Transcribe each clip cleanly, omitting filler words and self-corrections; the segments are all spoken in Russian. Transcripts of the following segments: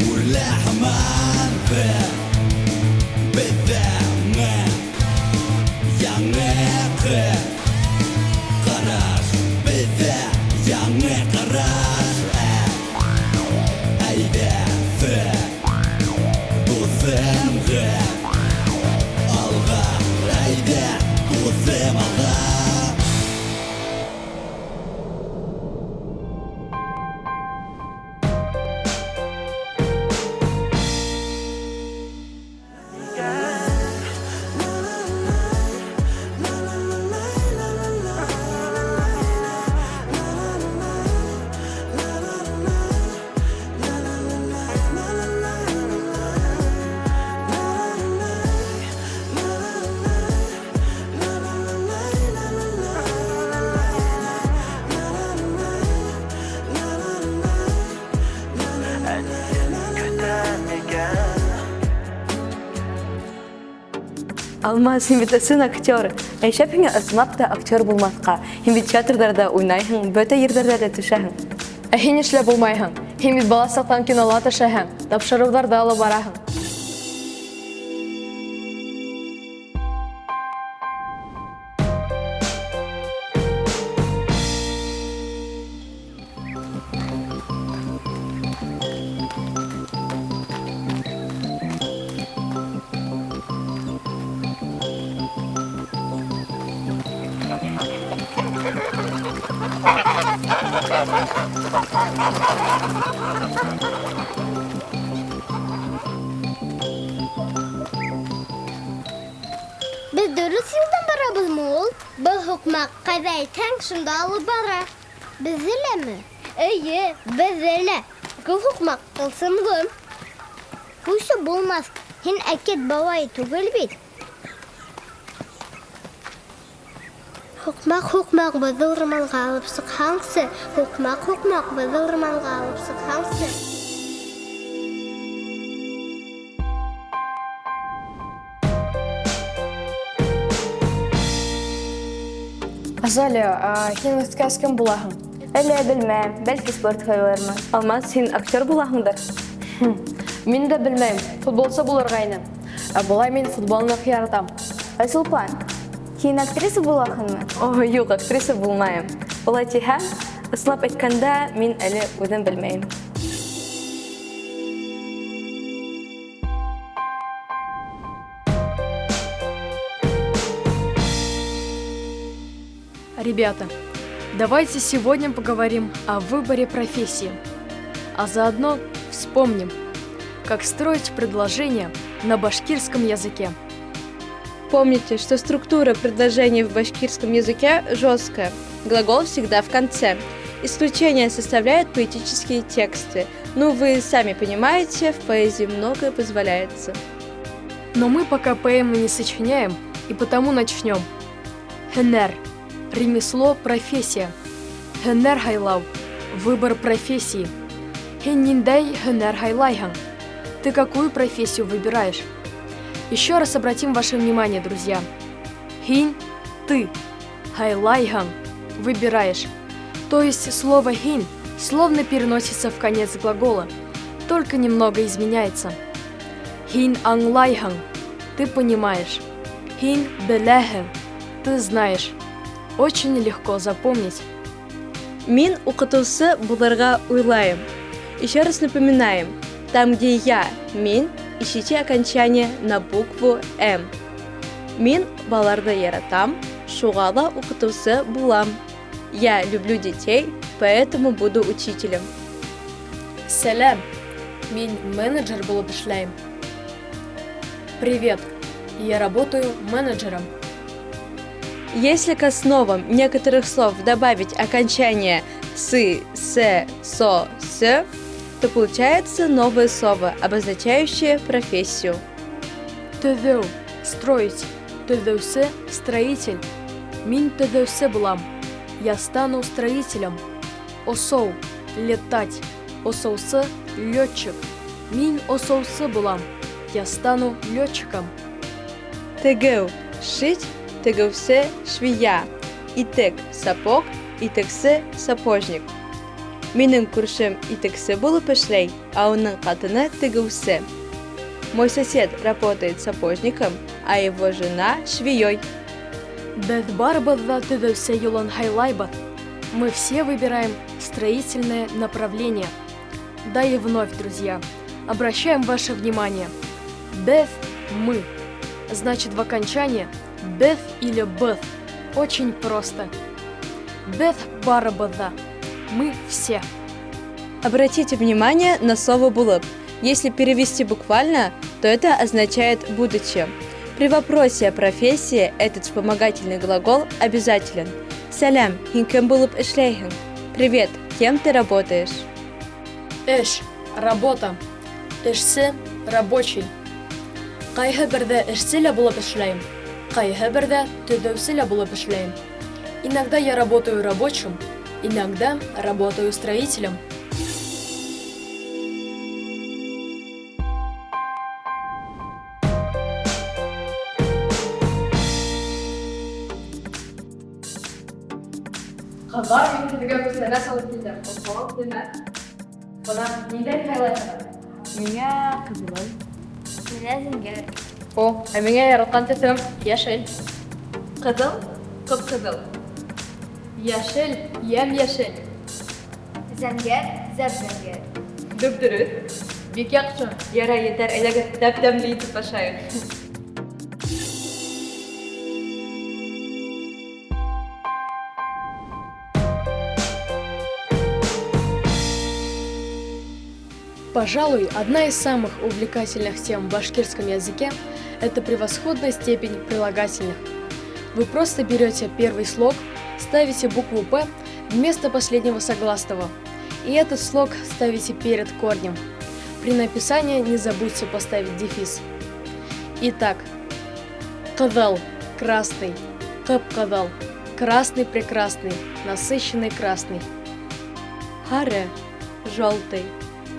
Ullahaman bedanga yangeqe qarash beda yangeqarash ayda bu zemre alga ayda bu zemre Алмаз, һин бит ысын актер. Әйшәп һиңә ысынлап та актер булмаска. Һин бит театрда уйнайһың, бөтә ерләрдә дә төшәһең. Ә һин эшләп булмайһың. Һин бит баласыктан кинола төшәһең, тапшыруларда алып бараһың. Biz dürüst yoldan barabız mı ol? Bu hukmak kazaytan şunda alıp bara. Bizile mi? İyi, bizile. Bu hukmak kılsın güm. Bu işi bulmaz. Hin akit babayı tugul bit. Hukmak bazırman galıp sıkhansı. Hukmak bazırman galıp sıkhansı. Азалия, һин үткәс кем булаһың? Әле белмәм, бәлки спорт хәйләрме. Алмаз, син актер булаһыңдыр. Мин дә белмәйм, футболчы булырга инем. Ә булай мин футболны яратам. Айсулпан, һин актриса булаһыңмы? О, юк, актриса булмайым. Булай тиһә, ысынлап әйткәндә, мин әле үзем белмәйм. Ребята, давайте сегодня поговорим о выборе профессии, а заодно вспомним, как строить предложения на башкирском языке. Помните, что структура предложений в башкирском языке жесткая. Глагол всегда в конце. Исключения составляют поэтические тексты. Ну, вы сами понимаете, в поэзии многое позволяется. Но мы пока поэмы не сочиняем, и потому начнем. Хенер. Ремесло, профессия. Хенер хайлау. Выбор профессии. Хенниндей хенер хайлайхан. Ты какую профессию выбираешь? Еще раз обратим ваше внимание, друзья. Хин – ты. Хайлайхан – выбираешь. То есть слово хин словно переносится в конец глагола, только немного изменяется. Хин англайхан – ты понимаешь. Хин белэхэн – ты знаешь. Очень легко запомнить. Мин укытусы булырга уйлайым. Еще раз напоминаем, там, где я, мин, ищите окончание на букву М. Мин баларды яратам, шугала укытусы булам. Я люблю детей, поэтому буду учителем. Сәлам, мин менеджер булып эшләйм. Привет, я работаю менеджером. Если к основам некоторых слов добавить окончание «сы», «се», «со», «с», то получается новое слово, обозначающее профессию. Төҙөү – строить. Төҙөүсе – строитель. Мин төҙөүсе булам. Я стану строителем. Осоу – летать. Осоусы – летчик. Мин осоусы булам. Я стану летчиком. Тегеу – шить, тегеусе – швея. Итек – сапог, итексе – сапожник. Минем куршем итексе булып эшләй, а уның катыны тегеүсе. Мой сосед работает сапожником, а его жена швеей. Без барбаза тыдывся юлан хайлайба. Мы все выбираем строительное направление. Да и вновь, друзья, обращаем ваше внимание. Без мы. Значит, в окончании без или без. Очень просто. Без барбаза. Мы все. Обратите внимание на слово «булып». Если перевести буквально, то это означает «будучи». При вопросе о профессии этот вспомогательный глагол обязателен. Салям, хин кем булып эшлейхин? Привет, кем ты работаешь? Эш – работа. Эшсе – рабочий. Кайһы бердә эшсе лә булып эшләйм. Кайһы бердә төҙөүсе лә булып эшләйм. Иногда я работаю рабочим, иногда работаю строителем. Кызлар, мин сезгә күстәнә салып килдем. Охолып димә. Бына ниндәй хайлайсың? Миңа кызыл. Менә зәңгәр. О, ә миңа яраткан төсем яшел. Кызыл, кып-кызыл. Яшел, ямь-яшел. Зәңгәр, зәп-зәңгәр. Дөп-дөрөс. Бик яхшы. Яра, етәр, әлегә тәп-тәмле итеп ашайык. Пожалуй, одна из самых увлекательных тем в башкирском языке – это превосходная степень прилагательных. Вы просто берете первый слог, ставите букву «П» вместо последнего согласного, и этот слог ставите перед корнем. При написании не забудьте поставить дефис. Итак, кадал – красный, кап-кадал – красный прекрасный, насыщенный красный. Харе – желтый.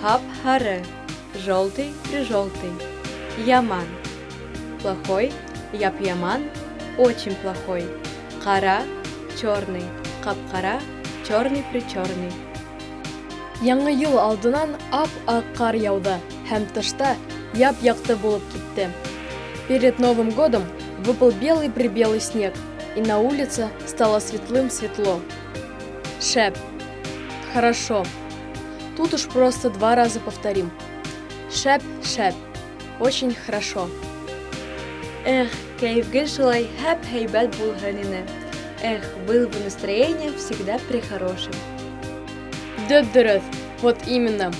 Хап-харе – желтый при желтый. Яман – плохой. Яп-яман – очень плохой. Кара – черный. Кап-кара – черный при черный. Яңы ел алдынан ап-ак кар яуды һәм тышта яп-якты булып китте. Перед Новым годом выпал белый-прибелый снег, и на улице стало светлым-светло. Шеп. Хорошо. Тут уж просто 2 раза повторим. Шеп-шеп. Очень хорошо. Эх, кайфгы шулай һәп һәйбәт булган ине. Эх, был бы настроение всегда прихорошим. Дөп-дөрөҫ. Вот именно.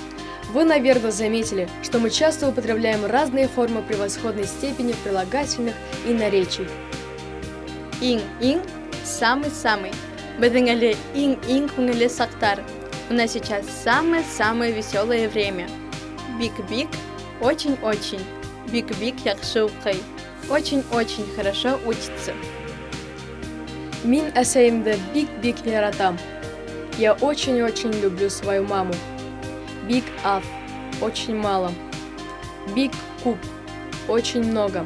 Вы, наверное, заметили, что мы часто употребляем разные формы превосходной степени прилагательных и наречий. Иң-иң – самый-самый. Беҙҙең әле иң-иң күңелле саҡтар. У нас сейчас самое-самое веселое время. Бик-бик – очень-очень. Бик-бик яҡшы уҡый. Очень-очень хорошо учится. Мин әсәйемде бик-бик яратам. Я очень-очень люблю свою маму. Бик аф – очень мало. Бик куб – очень много.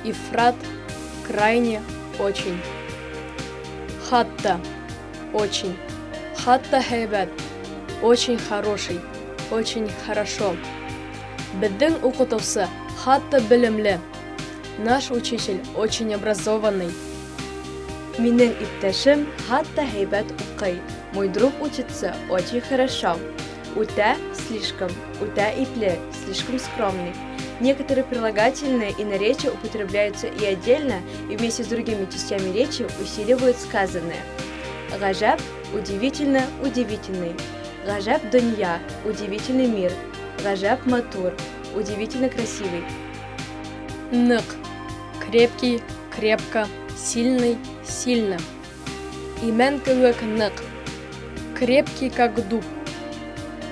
Ифрат – крайне очень. Хатта – очень. Хатта һәйбәт – очень хороший, очень хорошо. Беҙҙең уҡытыусы хатта белемле. Наш учитель очень образованный. Минең иптәшем хатта һәйбәт уҡый. Мой друг учится очень хорошо. Үтә слишком, үтә ипле, слишком скромный. Некоторые прилагательные и наречия употребляются и отдельно, и вместе с другими частями речи усиливают сказанное. Ғажап – удивительно, удивительный. Ғажап дунья – удивительный мир. Ғажап матур – удивительно красивый. Нык – крепкий, крепко, сильный, сильно. Имән кеүек нык – крепкий, как дуб.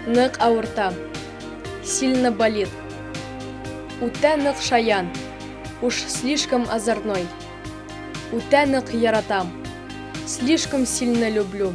Нык ауырта – сильно болит. Үтә нык шаян – уж слишком озорной. Үтә нык яратам – слишком сильно люблю.